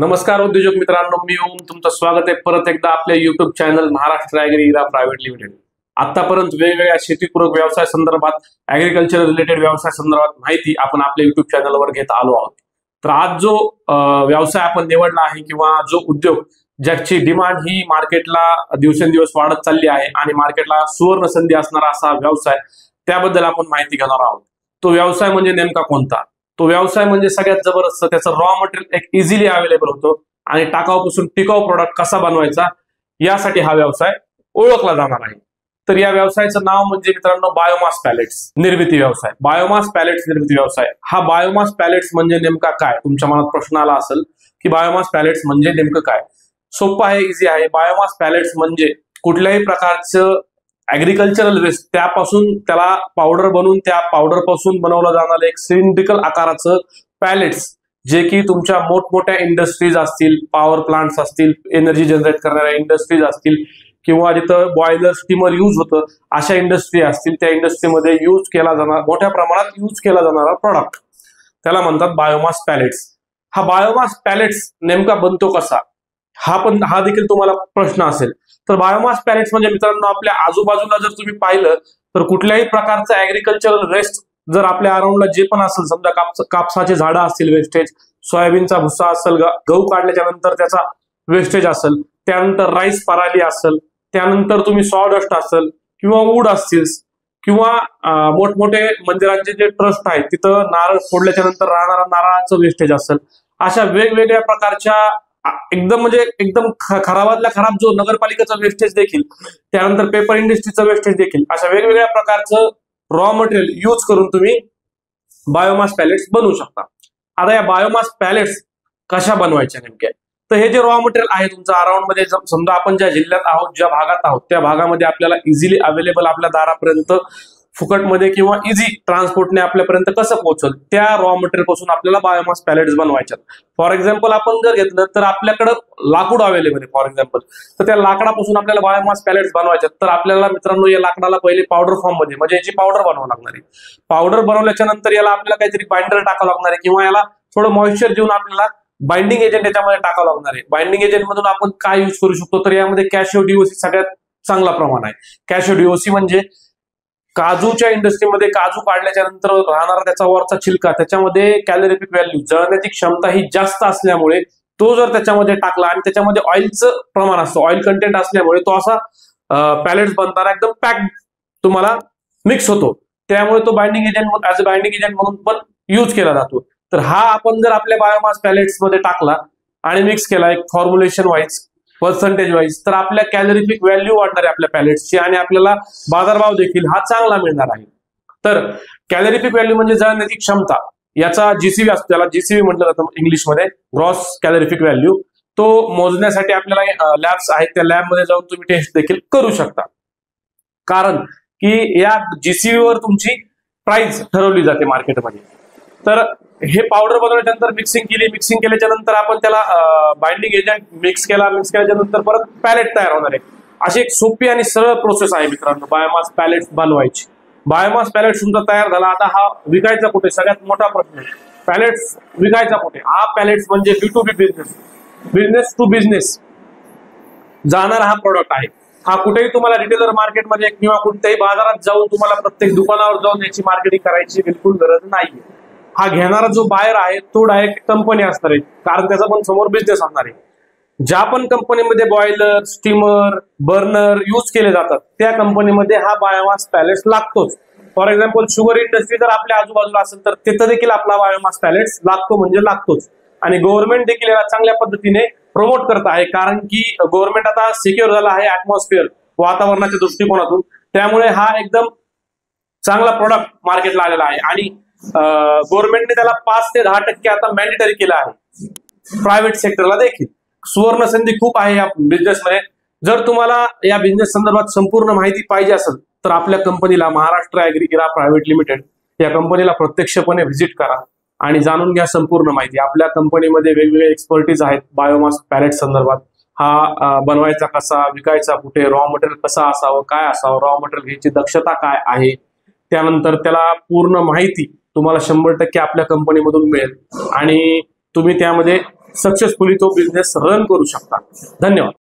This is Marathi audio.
नमस्कार उद्योजक मित्रांनो, मी ओम तुमचं स्वागत आहे परत एकदा आपल्या युट्यूब चॅनल महाराष्ट्र ॲग्री इरा प्रायव्हेट लिमिटेड। आतापर्यंत वेगवेगळ्या शेतीपूरक व्यवसाय संदर्भात, ॲग्रिकल्चर रिलेटेड व्यवसाय संदर्भात माहिती आपण आपल्या युट्यूब चॅनलवर घेत आलो आहोत। तर आज जो व्यवसाय आपण निवडला आहे किंवा जो उद्योग ज्याची डिमांड ही मार्केटला दिवसेंदिवस वाढत चालली आहे आणि मार्केटला सुवर्ण संधी असणारा असा व्यवसाय, त्याबद्दल आपण माहिती घेणार आहोत। तो व्यवसाय म्हणजे नेमका कोणता? तो व्यवसाय म्हणजे सगळ्यात जबरदस्त त्याचा रॉ मटेरियल एक इझिली अवेलेबल होतो आणि टाकाऊपासून टिकाऊ प्रोडक्ट कसा बनवायचा यासाठी हा व्यवसाय ओळखला जाणार आहे। तर या व्यवसायाचं नाव म्हणजे मित्रांनो बायोमास पॅलेट्स निर्मिती व्यवसाय। बायोमास पॅलेट्स निर्मिती व्यवसाय। हा बायोमास पॅलेट्स म्हणजे नेमका काय? तुमच्या मनात प्रश्न आला असेल की बायोमास पॅलेट्स म्हणजे नेमकं काय? सोपं आहे, इझी आहे। बायोमास पॅलेट्स म्हणजे कुठल्याही प्रकारचं ऍग्रिकल्चरल वेस्ट त्यापासून त्याला पावडर बनवून त्या पावडर पासून बनवलं जाणारं एक सिलेंड्रिकल आकाराचं पॅलेट्स, जे की तुमच्या मोठमोठ्या इंडस्ट्रीज असतील, पॉवर प्लांट्स असतील, एनर्जी जनरेट करणाऱ्या इंडस्ट्रीज असतील किंवा जिथं बॉयलर स्टीमर यूज होतं अशा इंडस्ट्री असतील, त्या इंडस्ट्रीमध्ये यूज केला जाणार मोठ्या प्रमाणात यूज केला जाणारा प्रोडक्ट त्याला म्हणतात बायोमास पॅलेट्स। हा बायोमास पॅलेट्स नेमका बनतो कसा, हा देखील तुम्हाला प्रश्न असेल। तर बायोमास पॅलेट्स म्हणजे मित्रांनो आपल्या आजूबाजूला जर तुम्ही पाहिलं तर कुठल्याही प्रकारचं ऍग्रिकल्चरल वेस्ट जर आपल्या अराउंडला जे पण असेल, समजा कापसाचे झाडं असतील वेस्टेज, सोयाबीनचा भुसा असेल, गहू काढल्याच्या नंतर त्याचा वेस्टेज असेल, त्यानंतर राईस पराली असेल, त्यानंतर तुम्ही सॉडस्ट असेल किंवा वूड असतील किंवा मोठमोठे मंदिरांचे जे ट्रस्ट आहेत तिथं नारळ फोडल्याच्या नंतर राहणारा नारळाचं वेस्टेज असेल, अशा वेगवेगळ्या प्रकारच्या एकदम खराबातल्या खराब जो नगरपालिकेचा वेस्टेज देखील, त्यानंतर पेपर इंडस्ट्रीचं वेस्टेज देखील, अशा वेगवेगळ्या प्रकारचं रॉ मटेरियल यूज करून तुम्ही बायोमास पॅलेट्स बनवू शकता। आता या बायोमास पॅलेट्स कशा बनवायच्या नेमक्या? तर हे जे रॉ मटेरियल आहे तुमचं अराउंड मध्ये, समजा आपण ज्या जिल्ह्यात आहोत, ज्या भागात आहोत, त्या भागामध्ये आपल्याला इझिली अवेलेबल आपल्या दारापर्यंत फुकटमध्ये किंवा इझी ट्रान्सपोर्टने आपल्यापर्यंत कसं पोहोचल, त्या रॉ मटेरियल पासून आपल्याला बायोमास पॅलेट्स बनवायच्यात। फॉर एक्झाम्पल आपण जर घेतलं तर आपल्याकडं लाकूड अवेलेबल आहे फॉर एक्झाम्पल, तर त्या लाकडापासून आपल्याला बायोमास पॅलेट्स बनवायच्यात। तर आपल्याला मित्रांनो या लाकडाला पहिले पावडर फॉर्म मध्ये म्हणजे याची पावडर बनवावं लागणार आहे। पावडर बनवल्याच्या नंतर याला आपल्याला काहीतरी बाइंडर टाकावं लागणार आहे किंवा याला थोडं मॉइश्चर देऊन आपल्याला बाइंडिंग एजंट याच्यामध्ये टाकावं लागणार आहे। बाइंडिंग एजंट मधून आपण काय यूज करू शकतो, तर यामध्ये कॅशियो डीओसी सगळ्यात चांगला प्रमाण आहे। कॅशियो डीओसी म्हणजे काजूच्या इंडस्ट्रीमध्ये काजू काढल्याच्या नंतर राहणारा त्याचा वरचा छिलका, त्याच्यामध्ये कॅलोरिफिक व्हॅल्यू जळण्याची क्षमता ही जास्त असल्यामुळे तो जर त्याच्यामध्ये टाकला आणि त्याच्यामध्ये ऑइलचं प्रमाण असतं, ऑइल कंटेंट असल्यामुळे तो असा पॅलेट्स बनताना एकदम पॅक तुम्हाला मिक्स होतो, त्यामुळे तो binding agent as a binding agent म्हणून पण यूज केला जातो। तर हा आपण जर आपल्या बायोमास पॅलेट्स मध्ये टाकला आणि मिक्स केला एक फॉर्म्युलेशन वाईज, पर्सेंटेज वाईज, तर आपल्या कॅलोरिफिक व्हॅल्यू वाढणार आहे आपल्या पॅलेट्सची आणि आपल्याला बाजारभाव देखील हा चांगला मिळणार आहे। तर कॅलोरिफिक व्हॅल्यू म्हणजे जळण्याची क्षमता, याचा जीसीव्ही असतो, त्याला जीसीव्ही म्हटलं जातं इंग्लिशमध्ये, ग्रॉस कॅलोरिफिक व्हॅल्यू। तो मोजण्यासाठी आपल्याला लॅब्स आहेत, त्या लॅबमध्ये जाऊन तुम्ही टेस्ट देखील करू शकता, कारण की या जीसीव्ही वर तुमची प्राइस ठरवली जाते मार्केटमध्ये। तर हे पावडर बनवल्याच्या नंतर मिक्सिंग केल्याच्या नंतर आपण त्याला बाइंडिंग एजंट मिक्स केल्याच्या नंतर परत पॅलेट तयार होणार आहे। अशी एक सोपी आणि सरळ प्रोसेस आहे मित्रांनो बायोमास पॅलेट्स बनवायची। बायोमास पॅलेट तुमचा तयार झाला, आता हा विकायचा कुठे? सगळ्यात मोठा प्रश्न, पॅलेट्स विकायचा कुठे? हा पॅलेट्स म्हणजे B2B business, business to business जाणारा हा प्रोडक्ट आहे। हा कुठेही तुम्हाला रिटेलर मार्केटमध्ये किंवा कुठल्याही बाजारात जाऊन तुम्हाला प्रत्येक दुकानावर जाऊन याची मार्केटिंग करायची बिलकुल गरज नाहीये। हा घेणारा जो बायर आहे तो डायरेक्ट कंपनी असणार आहे, कारण त्याचा पण समोर बिझनेस असणार आहे। ज्या पण कंपनीमध्ये बॉयलर, स्टीमर, बर्नर यूज केले जातात त्या कंपनीमध्ये हा बायोमास पॅलेट्स लागतोच। फॉर एक्झाम्पल शुगर इंडस्ट्री जर आपल्या आजूबाजूला असेल तर तिथं देखील आपला बायोमास पॅलेट्स लागतो म्हणजे लागतोच। आणि गव्हर्नमेंट देखील याला चांगल्या पद्धतीने प्रमोट करत आहे, कारण की गव्हर्नमेंट आता सिक्युअर झाला आहे ऍटमॉस्फिअर वातावरणाच्या दृष्टिकोनातून, त्यामुळे हा एकदम चांगला प्रोडक्ट मार्केटला आलेला आहे। आणि गव्हर्नमेंटने त्याला 5 ते 10% आता मॅन्डेटरी केलं आहे प्रायव्हेट सेक्टरला देखील। सुवर्ण संधी खूप आहे या बिझनेसमध्ये। जर तुम्हाला या बिझनेस संदर्भात संपूर्ण माहिती पाहिजे असेल तर आपल्या कंपनीला महाराष्ट्र ॲग्री इरा प्रायव्हेट लिमिटेड या कंपनीला प्रत्यक्षपणे व्हिजिट करा आणि जाणून घ्या संपूर्ण माहिती। आपल्या कंपनीमध्ये वेगवेगळे एक्सपर्टीज आहेत बायोमास पॅलेट संदर्भात। हा बनवायचा कसा, विकायचा कुठे, रॉ मटेरियल कसं असावं, काय असावं, रॉ मटेरियल घ्यायची दक्षता काय आहे, त्यानंतर त्याला पूर्ण माहिती तुम्हाला 100% आपल्या कंपनीमधून मिळेल आणि तुम्ही त्यामध्ये सक्सेसफुली तो बिझनेस रन करू शकता. धन्यवाद.